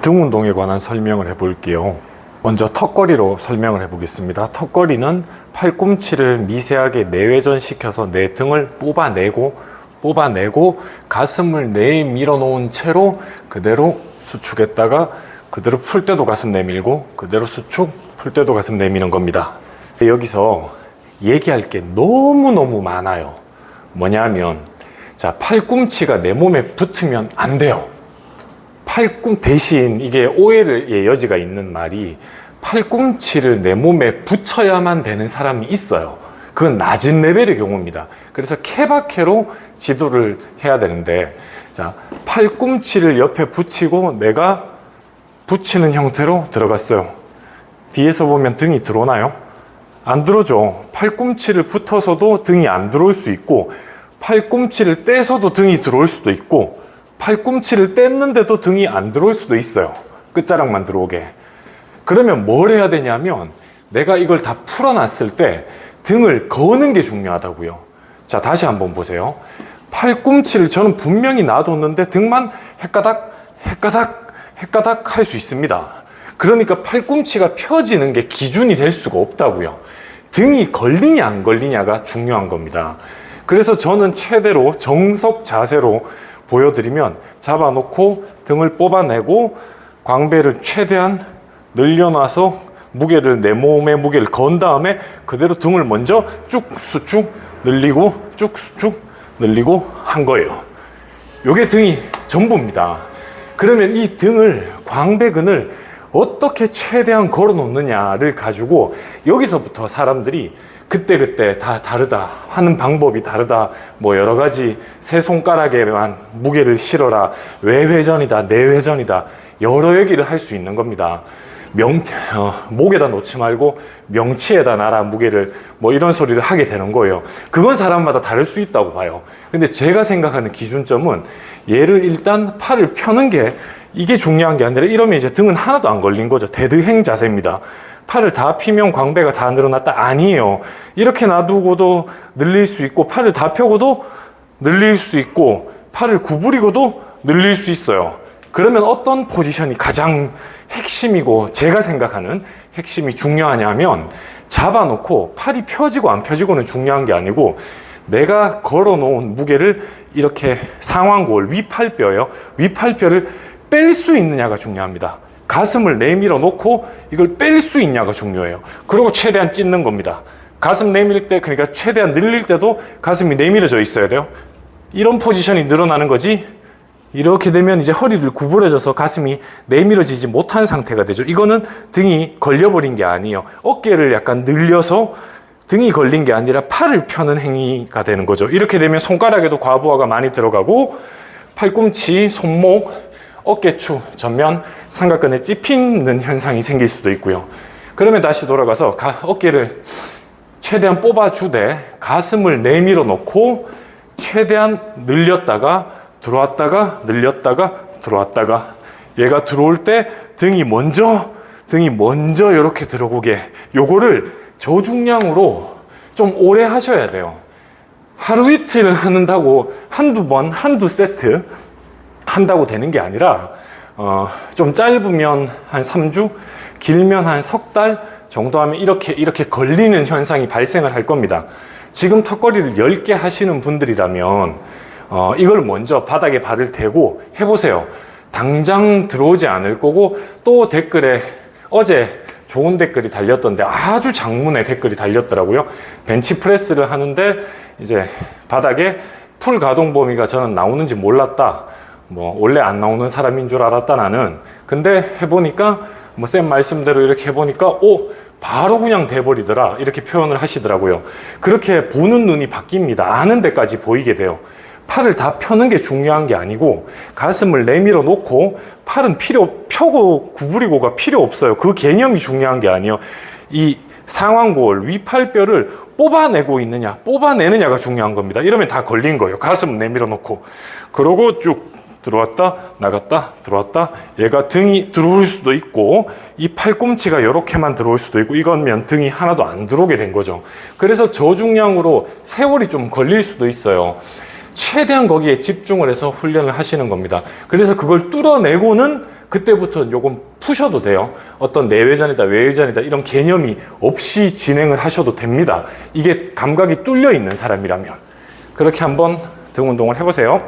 등 운동에 관한 설명을 해볼게요. 먼저 턱걸이로 설명을 해보겠습니다. 턱걸이는 팔꿈치를 미세하게 내외전시켜서 내 등을 뽑아내고 가슴을 내밀어 놓은 채로 그대로 수축했다가 그대로 풀 때도 가슴 내밀고 그대로 수축, 풀 때도 가슴 내미는 겁니다. 여기서 얘기할 게 너무너무 많아요. 뭐냐면 자, 팔꿈치가 내 몸에 붙으면 안 돼요. 대신 이게 오해의 여지가 있는 말이 팔꿈치를 내 몸에 붙여야만 되는 사람이 있어요. 그건 낮은 레벨의 경우입니다. 그래서 케바케로 지도를 해야 되는데, 자, 팔꿈치를 옆에 붙이고 내가 붙이는 형태로 들어갔어요. 뒤에서 보면 등이 들어오나요? 안 들어오죠. 팔꿈치를 붙어서도 등이 안 들어올 수 있고, 팔꿈치를 떼서도 등이 들어올 수도 있고, 팔꿈치를 뗐는데도 등이 안 들어올 수도 있어요. 끝자락만 들어오게. 그러면 뭘 해야 되냐면 내가 이걸 다 풀어놨을 때 등을 거는 게 중요하다고요. 자, 다시 한번 보세요. 팔꿈치를 저는 분명히 놔뒀는데 등만 헷가닥 할 수 있습니다. 그러니까 팔꿈치가 펴지는 게 기준이 될 수가 없다고요. 등이 걸리냐 안 걸리냐가 중요한 겁니다. 그래서 저는 최대로 정석 자세로 보여드리면 잡아놓고 등을 뽑아내고 광배를 최대한 늘려놔서 무게를 내 몸의 무게를 건 다음에 그대로 등을 먼저 쭉 수축 늘리고 쭉 수축 늘리고 한 거예요. 요게 등이 전부입니다. 그러면 이 등을 광배근을 어떻게 최대한 걸어 놓느냐를 가지고 여기서부터 사람들이 그때 다 다르다, 하는 방법이 다르다, 뭐 여러 가지 세 손가락에만 무게를 실어라, 외회전이다, 내회전이다, 여러 얘기를 할 수 있는 겁니다. 목에다 놓지 말고 명치에다 놔라 무게를, 뭐 이런 소리를 하게 되는 거예요. 그건 사람마다 다를 수 있다고 봐요. 근데 제가 생각하는 기준점은 얘를 일단 팔을 펴는 게 이게 중요한 게 아니라 이러면 이제 등은 하나도 안 걸린 거죠. 대드행 자세입니다. 팔을 다 피면 광배가 다 늘어났다? 아니에요. 이렇게 놔두고도 늘릴 수 있고, 팔을 다 펴고도 늘릴 수 있고, 팔을 구부리고도 늘릴 수 있어요. 그러면 어떤 포지션이 가장 핵심이고 제가 생각하는 핵심이 중요하냐면, 잡아놓고 팔이 펴지고 안 펴지고는 중요한 게 아니고 내가 걸어놓은 무게를 이렇게 상완골, 위팔뼈예요. 위팔뼈를 뺄 수 있느냐가 중요합니다. 가슴을 내밀어 놓고 이걸 뺄 수 있냐가 중요해요. 그리고 최대한 찢는 겁니다. 가슴 내밀 때, 그러니까 최대한 늘릴 때도 가슴이 내밀어져 있어야 돼요. 이런 포지션이 늘어나는 거지. 이렇게 되면 이제 허리를 구부러져서 가슴이 내밀어지지 못한 상태가 되죠. 이거는 등이 걸려버린 게 아니에요. 어깨를 약간 늘려서 등이 걸린 게 아니라 팔을 펴는 행위가 되는 거죠. 이렇게 되면 손가락에도 과부하가 많이 들어가고 팔꿈치, 손목, 어깨추, 전면, 삼각근에 찝히는 현상이 생길 수도 있고요. 그러면 다시 돌아가서 어깨를 최대한 뽑아주되 가슴을 내밀어 놓고 최대한 늘렸다가 들어왔다가 늘렸다가 들어왔다가, 얘가 들어올 때 등이 먼저 이렇게 들어오게, 요거를 저중량으로 좀 오래 하셔야 돼요. 하루 이틀 한다고 한두 번, 한두 세트 한다고 되는 게 아니라 좀 짧으면 한 3주, 길면 한 석 달 정도 하면 이렇게 걸리는 현상이 발생을 할 겁니다. 지금 턱걸이를 10개 하시는 분들이라면 이걸 먼저 바닥에 발을 대고 해보세요. 당장 들어오지 않을 거고, 또 댓글에 어제 좋은 댓글이 달렸던데, 아주 장문의 댓글이 달렸더라고요. 벤치프레스를 하는데 이제 바닥에 풀 가동 범위가 저는 나오는지 몰랐다. 뭐 원래 안 나오는 사람인 줄 알았다 나는. 근데 해보니까 뭐 쌤 말씀대로 이렇게 해보니까 바로 그냥 돼버리더라, 이렇게 표현을 하시더라고요. 그렇게 보는 눈이 바뀝니다. 아는 데까지 보이게 돼요. 팔을 다 펴는 게 중요한 게 아니고 가슴을 내밀어 놓고 팔은 펴고 구부리고가 필요 없어요. 그 개념이 중요한 게 아니에요. 이 상완골, 위팔뼈를 뽑아내고 있느냐 뽑아내느냐가 중요한 겁니다. 이러면 다 걸린 거예요. 가슴 내밀어 놓고 그러고 쭉 들어왔다 나갔다 들어왔다, 얘가 등이 들어올 수도 있고 이 팔꿈치가 이렇게만 들어올 수도 있고, 이거면 등이 하나도 안 들어오게 된 거죠. 그래서 저중량으로 세월이 좀 걸릴 수도 있어요. 최대한 거기에 집중을 해서 훈련을 하시는 겁니다. 그래서 그걸 뚫어내고는 그때부터 요금 푸셔도 돼요. 어떤 내외전이다, 외외전이다 이런 개념이 없이 진행을 하셔도 됩니다. 이게 감각이 뚫려 있는 사람이라면. 그렇게 한번 등 운동을 해보세요.